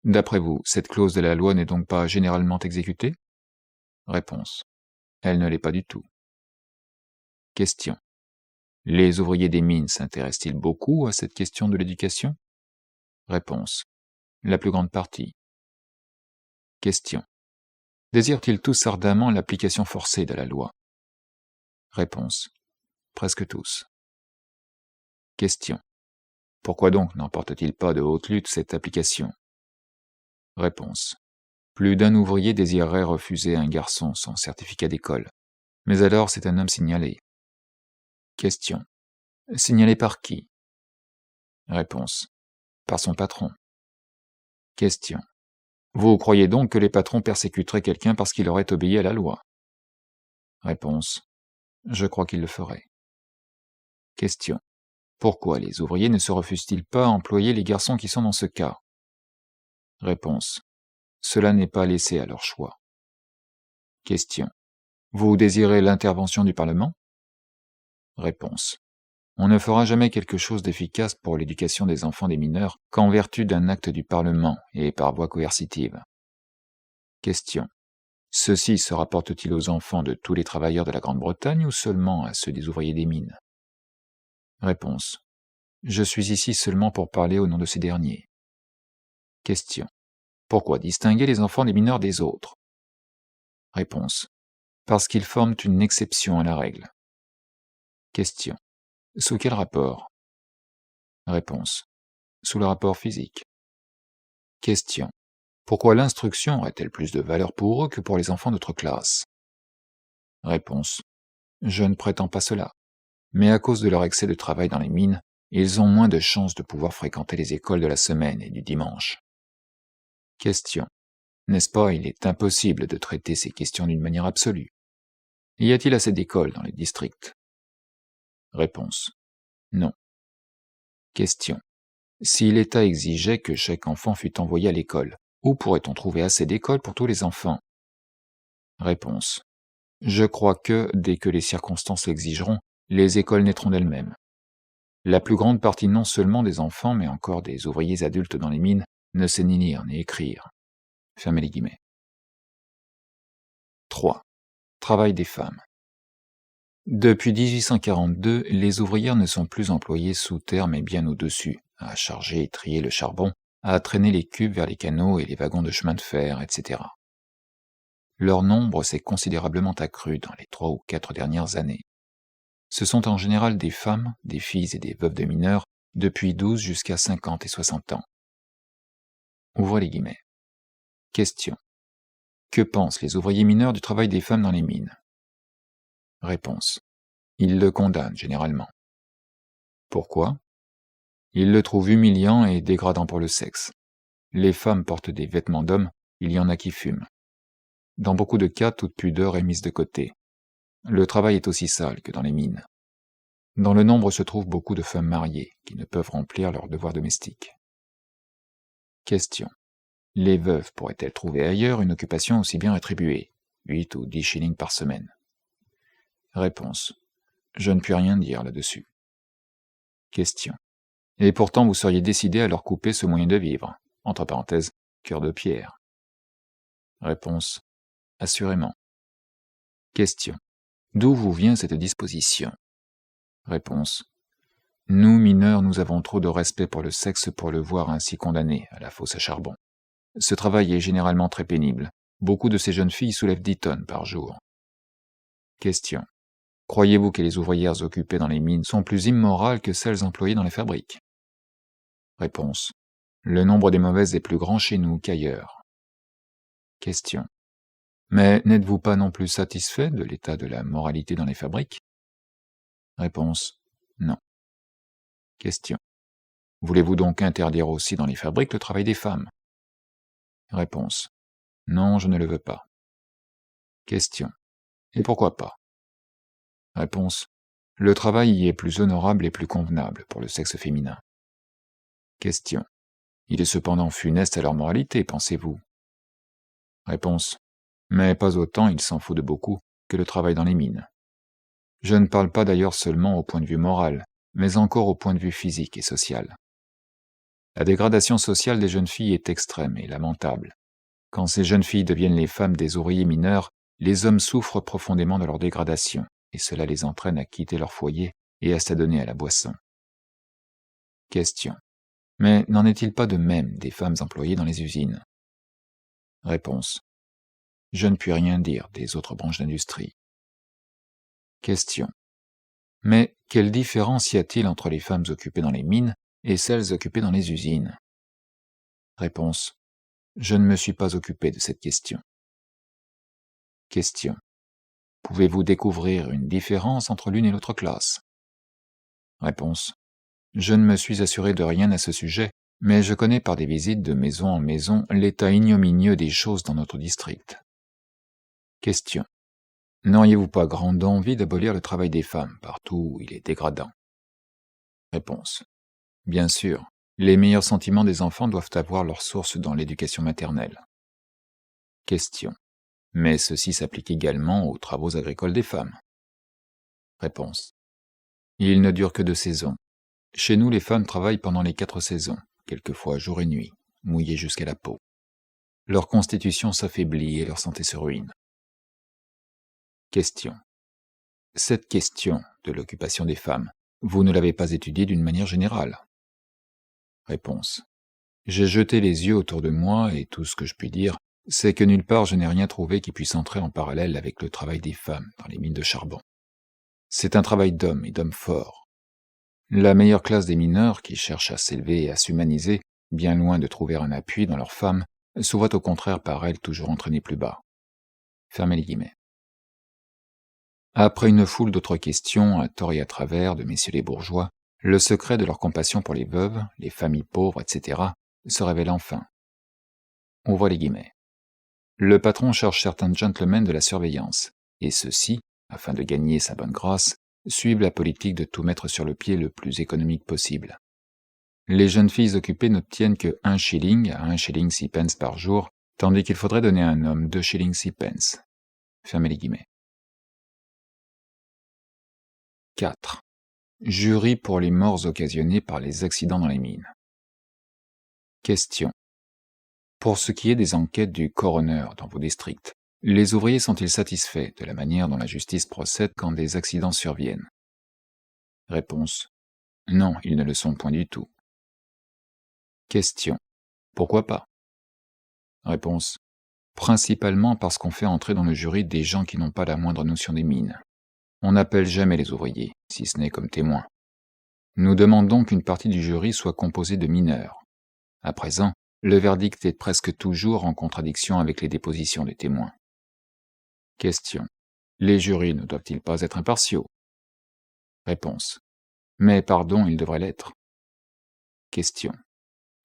D'après vous, cette clause de la loi n'est donc pas généralement exécutée? Réponse. Elle ne l'est pas du tout. Question. Les ouvriers des mines s'intéressent-ils beaucoup à cette question de l'éducation? Réponse. La plus grande partie. Question. Désirent-ils tous ardemment l'application forcée de la loi? Réponse. Presque tous. Question. Pourquoi donc n'emporte-t-il pas de haute lutte cette application? Réponse. Plus d'un ouvrier désirerait refuser un garçon sans certificat d'école. Mais alors c'est un homme signalé. Question. Signalé par qui? Réponse. Par son patron. Question. Vous croyez donc que les patrons persécuteraient quelqu'un parce qu'il aurait obéi à la loi? Réponse. Je crois qu'ils le feraient. Question. Pourquoi les ouvriers ne se refusent-ils pas à employer les garçons qui sont dans ce cas? Réponse. Cela n'est pas laissé à leur choix. Question. Vous désirez l'intervention du Parlement? Réponse. On ne fera jamais quelque chose d'efficace pour l'éducation des enfants des mineurs qu'en vertu d'un acte du Parlement et par voie coercitive. Question. Ceci se rapporte-t-il aux enfants de tous les travailleurs de la Grande-Bretagne ou seulement à ceux des ouvriers des mines? Réponse. Je suis ici seulement pour parler au nom de ces derniers. Question. Pourquoi distinguer les enfants des mineurs des autres? Réponse. Parce qu'ils forment une exception à la règle. Question. Sous quel rapport? Réponse. Sous le rapport physique. Question. Pourquoi l'instruction aurait-elle plus de valeur pour eux que pour les enfants d'autres classes? Réponse. Je ne prétends pas cela. Mais à cause de leur excès de travail dans les mines, ils ont moins de chances de pouvoir fréquenter les écoles de la semaine et du dimanche. Question. N'est-ce pas, il est impossible de traiter ces questions d'une manière absolue. Y a-t-il assez d'écoles dans les districts? Réponse. Non. Question. Si l'État exigeait que chaque enfant fût envoyé à l'école, où pourrait-on trouver assez d'écoles pour tous les enfants? Réponse. Je crois que, dès que les circonstances l'exigeront, les écoles naîtront d'elles-mêmes. La plus grande partie non seulement des enfants, mais encore des ouvriers adultes dans les mines, ne sait ni lire ni écrire. Fermez les guillemets. 3. Travail des femmes. Depuis 1842, les ouvrières ne sont plus employées sous terre mais bien au-dessus, à charger et trier le charbon, à traîner les cubes vers les canaux et les wagons de chemin de fer, etc. Leur nombre s'est considérablement accru dans les 3 ou 4 dernières années. Ce sont en général des femmes, des filles et des veuves de mineurs, depuis 12 jusqu'à 50 et 60 ans. Ouvrez les guillemets. Question. Que pensent les ouvriers mineurs du travail des femmes dans les mines? Réponse. Ils le condamnent généralement. Pourquoi? Ils le trouvent humiliant et dégradant pour le sexe. Les femmes portent des vêtements d'hommes, il y en a qui fument. Dans beaucoup de cas, toute pudeur est mise de côté. Le travail est aussi sale que dans les mines. Dans le nombre se trouvent beaucoup de femmes mariées qui ne peuvent remplir leurs devoirs domestiques. Question. Les veuves pourraient-elles trouver ailleurs une occupation aussi bien rétribuée, 8 ou 10 shillings par semaine? Réponse. Je ne puis rien dire là-dessus. Question. Et pourtant vous seriez décidé à leur couper ce moyen de vivre, entre parenthèses, cœur de pierre. Réponse. Assurément. Question. D'où vous vient cette disposition? Réponse. Nous, mineurs, nous avons trop de respect pour le sexe pour le voir ainsi condamné à la fosse à charbon. Ce travail est généralement très pénible. Beaucoup de ces jeunes filles soulèvent 10 tonnes par jour. Question. Croyez-vous que les ouvrières occupées dans les mines sont plus immorales que celles employées dans les fabriques? Réponse. Le nombre des mauvaises est plus grand chez nous qu'ailleurs. Question. Mais n'êtes-vous pas non plus satisfait de l'état de la moralité dans les fabriques? Réponse. Non. Question. Voulez-vous donc interdire aussi dans les fabriques le travail des femmes? Réponse. Non, je ne le veux pas. Question. Et pourquoi pas? Réponse. Le travail y est plus honorable et plus convenable pour le sexe féminin. Question. Il est cependant funeste à leur moralité, pensez-vous? Réponse. Mais pas autant, il s'en faut de beaucoup, que le travail dans les mines. Je ne parle pas d'ailleurs seulement au point de vue moral, mais encore au point de vue physique et social. La dégradation sociale des jeunes filles est extrême et lamentable. Quand ces jeunes filles deviennent les femmes des ouvriers mineurs, les hommes souffrent profondément de leur dégradation, et cela les entraîne à quitter leur foyer et à s'adonner à la boisson. Question. Mais n'en est-il pas de même des femmes employées dans les usines? Réponse. Je ne puis rien dire des autres branches d'industrie. Question. Mais quelle différence y a-t-il entre les femmes occupées dans les mines et celles occupées dans les usines. Réponse. Je ne me suis pas occupé de cette question. Question. Pouvez-vous découvrir une différence entre l'une et l'autre classe? Réponse. Je ne me suis assuré de rien à ce sujet, mais je connais par des visites de maison en maison l'état ignominieux des choses dans notre district. Question. N'auriez-vous pas grande envie d'abolir le travail des femmes partout où il est dégradant? Réponse. Bien sûr, les meilleurs sentiments des enfants doivent avoir leur source dans l'éducation maternelle. Question. Mais ceci s'applique également aux travaux agricoles des femmes. Réponse. Il ne dure que 2 saisons. Chez nous, les femmes travaillent pendant les 4 saisons, quelquefois jour et nuit, mouillées jusqu'à la peau. Leur constitution s'affaiblit et leur santé se ruine. Question. Cette question de l'occupation des femmes, vous ne l'avez pas étudiée d'une manière générale? Réponse. J'ai jeté les yeux autour de moi et tout ce que je puis dire, c'est que nulle part je n'ai rien trouvé qui puisse entrer en parallèle avec le travail des femmes dans les mines de charbon. C'est un travail d'hommes et d'hommes forts. La meilleure classe des mineurs, qui cherchent à s'élever et à s'humaniser, bien loin de trouver un appui dans leurs femmes, se voient au contraire par elles toujours entraînées plus bas. Fermez les guillemets. Après une foule d'autres questions, à tort et à travers, de messieurs les bourgeois, le secret de leur compassion pour les veuves, les familles pauvres, etc., se révèle enfin. Ouvrez les guillemets. Le patron cherche certains gentlemen de la surveillance, et ceux-ci, afin de gagner sa bonne grâce, suivent la politique de tout mettre sur le pied le plus économique possible. Les jeunes filles occupées n'obtiennent que 1 shilling à 1 shilling 6 pence par jour, tandis qu'il faudrait donner à un homme 2 shillings 6 pence. Fermez les guillemets. 4. Jury pour les morts occasionnées par les accidents dans les mines. Question. Pour ce qui est des enquêtes du coroner dans vos districts, les ouvriers sont-ils satisfaits de la manière dont la justice procède quand des accidents surviennent? Réponse. Non, ils ne le sont point du tout. Question. Pourquoi pas? Réponse. Principalement parce qu'on fait entrer dans le jury des gens qui n'ont pas la moindre notion des mines. On n'appelle jamais les ouvriers, si ce n'est comme témoins. Nous demandons qu'une partie du jury soit composée de mineurs. À présent, le verdict est presque toujours en contradiction avec les dépositions des témoins. Question. Les jurys ne doivent-ils pas être impartiaux? Réponse. Mais pardon, ils devraient l'être. Question.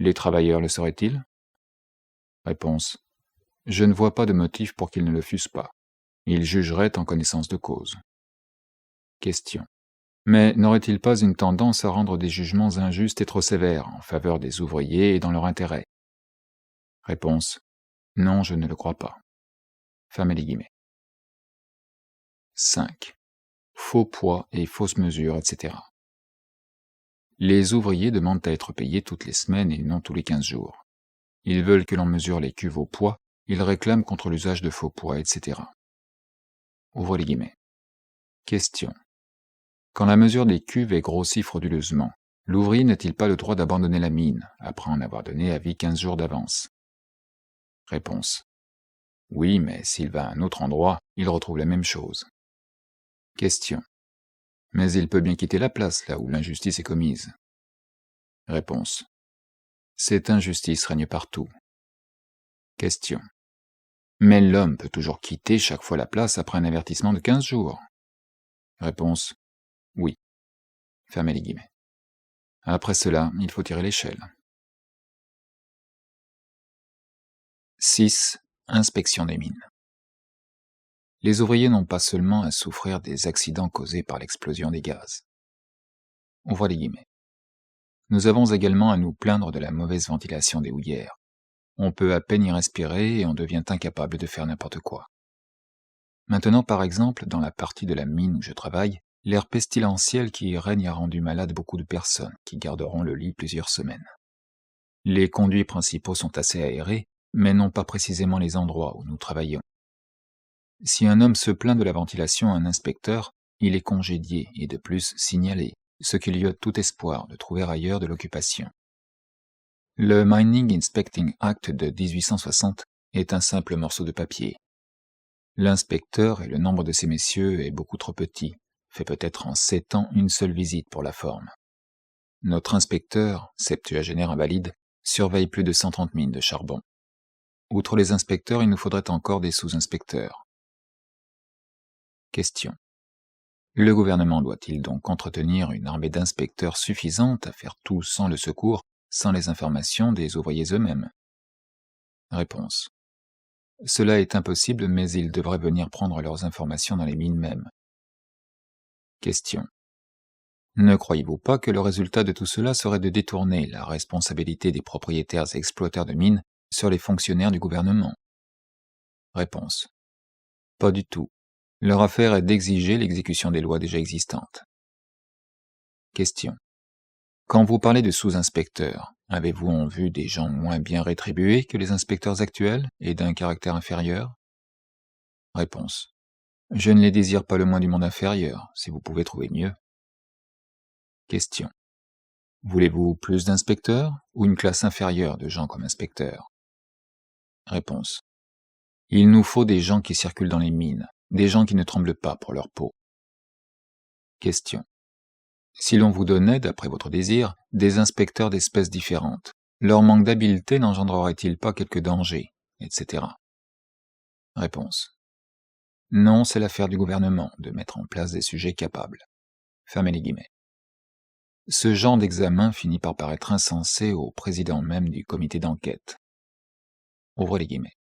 Les travailleurs le seraient-ils? Réponse. Je ne vois pas de motif pour qu'ils ne le fussent pas. Ils jugeraient en connaissance de cause. Question. Mais n'aurait-il pas une tendance à rendre des jugements injustes et trop sévères en faveur des ouvriers et dans leur intérêt? Réponse. Non, je ne le crois pas. Fermez les guillemets. 5. Faux poids et fausses mesures, etc. Les ouvriers demandent à être payés toutes les semaines et non tous les 15 jours. Ils veulent que l'on mesure les cuves au poids, ils réclament contre l'usage de faux poids, etc. Ouvrez les guillemets. Question. Quand la mesure des cuves est grossie frauduleusement, l'ouvrier n'a-t-il pas le droit d'abandonner la mine, après en avoir donné avis 15 jours d'avance? Réponse. Oui, mais s'il va à un autre endroit, il retrouve la même chose. Question. Mais il peut bien quitter la place là où l'injustice est commise. Réponse. Cette injustice règne partout. Question. Mais l'homme peut toujours quitter chaque fois la place après un avertissement de 15 jours. Réponse. Oui. Fermez les guillemets. Après cela, il faut tirer l'échelle. 6. Inspection des mines. Les ouvriers n'ont pas seulement à souffrir des accidents causés par l'explosion des gaz. Ouvrez les guillemets. Nous avons également à nous plaindre de la mauvaise ventilation des houillères. On peut à peine y respirer et on devient incapable de faire n'importe quoi. Maintenant, par exemple, dans la partie de la mine où je travaille, l'air pestilentiel qui y règne a rendu malade beaucoup de personnes qui garderont le lit plusieurs semaines. Les conduits principaux sont assez aérés, mais non pas précisément les endroits où nous travaillons. Si un homme se plaint de la ventilation à un inspecteur, il est congédié et de plus signalé, ce qui lui ôte tout espoir de trouver ailleurs de l'occupation. Le Mining Inspecting Act de 1860 est un simple morceau de papier. L'inspecteur et le nombre de ces messieurs est beaucoup trop petit, fait peut-être en 7 ans une seule visite pour la forme. Notre inspecteur, septuagénaire invalide, surveille plus de 130 mines de charbon. Outre les inspecteurs, il nous faudrait encore des sous-inspecteurs. Question. Le gouvernement doit-il donc entretenir une armée d'inspecteurs suffisante à faire tout sans le secours, sans les informations des ouvriers eux-mêmes? Réponse. Cela est impossible, mais ils devraient venir prendre leurs informations dans les mines mêmes. Question. Ne croyez-vous pas que le résultat de tout cela serait de détourner la responsabilité des propriétaires et exploiteurs de mines sur les fonctionnaires du gouvernement? Réponse. Pas du tout. Leur affaire est d'exiger l'exécution des lois déjà existantes. Question. Quand vous parlez de sous-inspecteurs, avez-vous en vue des gens moins bien rétribués que les inspecteurs actuels et d'un caractère inférieur? Réponse. Je ne les désire pas le moins du monde inférieur, si vous pouvez trouver mieux. Question. Voulez-vous plus d'inspecteurs ou une classe inférieure de gens comme inspecteurs? Réponse. Il nous faut des gens qui circulent dans les mines, des gens qui ne tremblent pas pour leur peau. Question. Si l'on vous donnait, d'après votre désir, des inspecteurs d'espèces différentes, leur manque d'habileté n'engendrerait-il pas quelques dangers, etc. Réponse. Non, c'est l'affaire du gouvernement de mettre en place des sujets capables. Fermez les guillemets. Ce genre d'examen finit par paraître insensé au président même du comité d'enquête. Ouvrez les guillemets.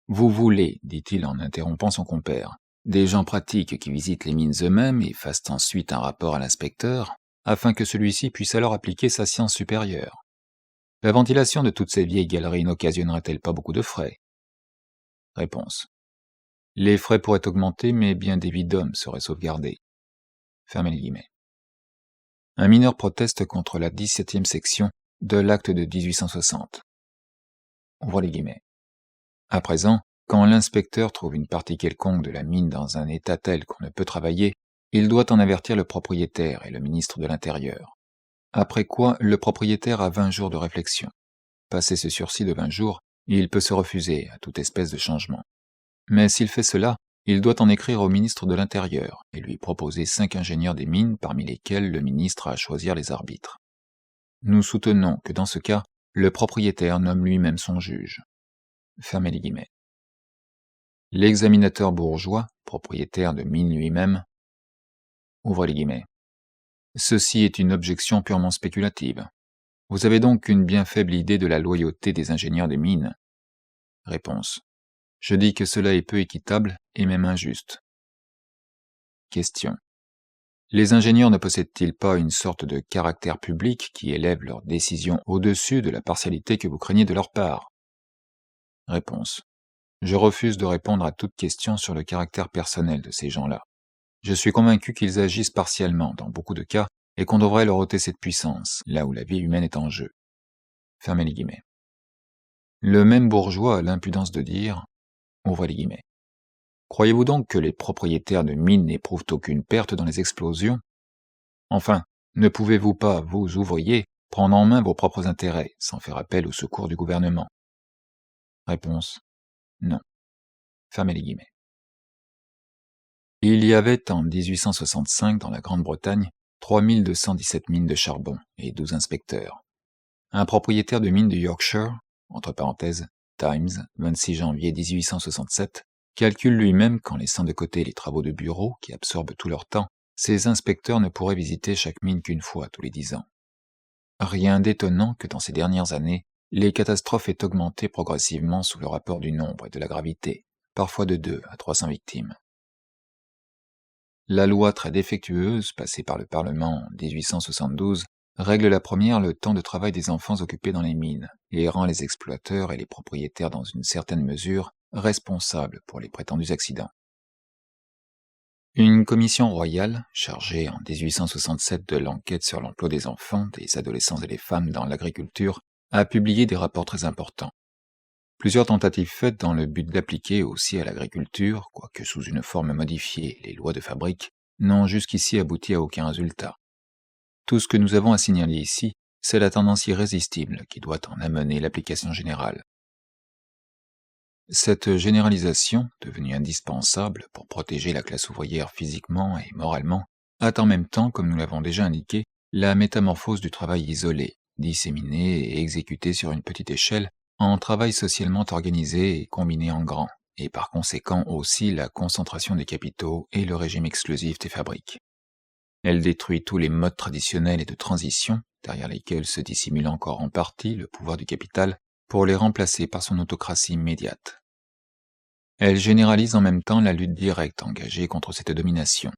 Vous voulez, dit-il en interrompant son compère, des gens pratiques qui visitent les mines eux-mêmes et fassent ensuite un rapport à l'inspecteur, afin que celui-ci puisse alors appliquer sa science supérieure. La ventilation de toutes ces vieilles galeries n'occasionnera-t-elle pas beaucoup de frais? Réponse. Les frais pourraient augmenter, mais bien des vies d'hommes seraient sauvegardées. Fermez les guillemets. Un mineur proteste contre la 17e section de l'acte de 1860. Ouvrez les guillemets. À présent, quand l'inspecteur trouve une partie quelconque de la mine dans un état tel qu'on ne peut travailler, il doit en avertir le propriétaire et le ministre de l'Intérieur. Après quoi, le propriétaire a 20 jours de réflexion. Passé ce sursis de 20 jours, il peut se refuser à toute espèce de changement. Mais s'il fait cela, il doit en écrire au ministre de l'Intérieur et lui proposer 5 ingénieurs des mines parmi lesquels le ministre a à choisir les arbitres. Nous soutenons que dans ce cas, le propriétaire nomme lui-même son juge. Fermez les guillemets. L'examinateur bourgeois, propriétaire de mine lui-même, ouvre les guillemets. Ceci est une objection purement spéculative. Vous avez donc une bien faible idée de la loyauté des ingénieurs des mines. Réponse. Je dis que cela est peu équitable et même injuste. Question. Les ingénieurs ne possèdent-ils pas une sorte de caractère public qui élève leurs décisions au-dessus de la partialité que vous craignez de leur part? Réponse. Je refuse de répondre à toute question sur le caractère personnel de ces gens-là. Je suis convaincu qu'ils agissent partiellement dans beaucoup de cas et qu'on devrait leur ôter cette puissance, là où la vie humaine est en jeu. Fermez les guillemets. Le même bourgeois a l'impudence de dire, ouvrez les guillemets. Croyez-vous donc que les propriétaires de mines n'éprouvent aucune perte dans les explosions? Enfin, ne pouvez-vous pas, vous ouvriers, prendre en main vos propres intérêts, sans faire appel au secours du gouvernement? Réponse. Non. Fermez les guillemets. Il y avait en 1865 dans la Grande-Bretagne 3217 mines de charbon et 12 inspecteurs. Un propriétaire de mine de Yorkshire, entre parenthèses, Times, 26 janvier 1867, calcule lui-même qu'en laissant de côté les travaux de bureau qui absorbent tout leur temps, ces inspecteurs ne pourraient visiter chaque mine qu'une fois tous les 10 ans. Rien d'étonnant que dans ces dernières années, les catastrophes aient augmenté progressivement sous le rapport du nombre et de la gravité, parfois de 2 à 300 victimes. La loi très défectueuse, passée par le Parlement en 1872, règle la première le temps de travail des enfants occupés dans les mines et rend les exploiteurs et les propriétaires dans une certaine mesure responsables pour les prétendus accidents. Une commission royale, chargée en 1867 de l'enquête sur l'emploi des enfants, des adolescents et des femmes dans l'agriculture, a publié des rapports très importants. Plusieurs tentatives faites dans le but d'appliquer aussi à l'agriculture, quoique sous une forme modifiée, les lois de fabrique, n'ont jusqu'ici abouti à aucun résultat. Tout ce que nous avons à signaler ici, c'est la tendance irrésistible qui doit en amener l'application générale. Cette généralisation, devenue indispensable pour protéger la classe ouvrière physiquement et moralement, a en même temps, comme nous l'avons déjà indiqué, La métamorphose du travail isolé, disséminé et exécuté sur une petite échelle, en travail socialement organisé et combiné en grand, et par conséquent aussi la concentration des capitaux et le régime exclusif des fabriques. Elle détruit tous les modes traditionnels et de transition, derrière lesquels se dissimule encore en partie le pouvoir du capital, pour les remplacer par son autocratie immédiate. Elle généralise en même temps la lutte directe engagée contre cette domination,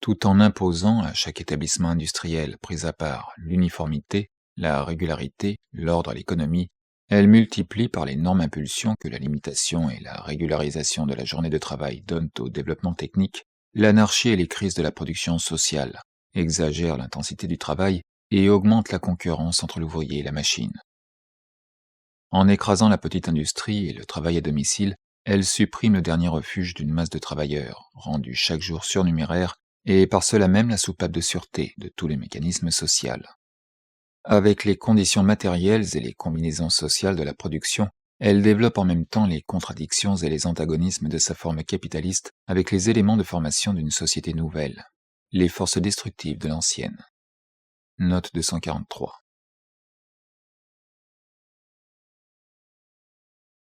tout en imposant à chaque établissement industriel pris à part l'uniformité, la régularité, l'ordre à l'économie. Elle multiplie par les normes impulsions que la limitation et la régularisation de la journée de travail donnent au développement technique, l'anarchie et les crises de la production sociale, exagèrent l'intensité du travail et augmentent la concurrence entre l'ouvrier et la machine. En écrasant la petite industrie et le travail à domicile, elle supprime le dernier refuge d'une masse de travailleurs, rendus chaque jour surnuméraires, et par cela même la soupape de sûreté de tous les mécanismes sociaux. Avec les conditions matérielles et les combinaisons sociales de la production, elle développe en même temps les contradictions et les antagonismes de sa forme capitaliste avec les éléments de formation d'une société nouvelle, les forces destructives de l'ancienne. Note 243.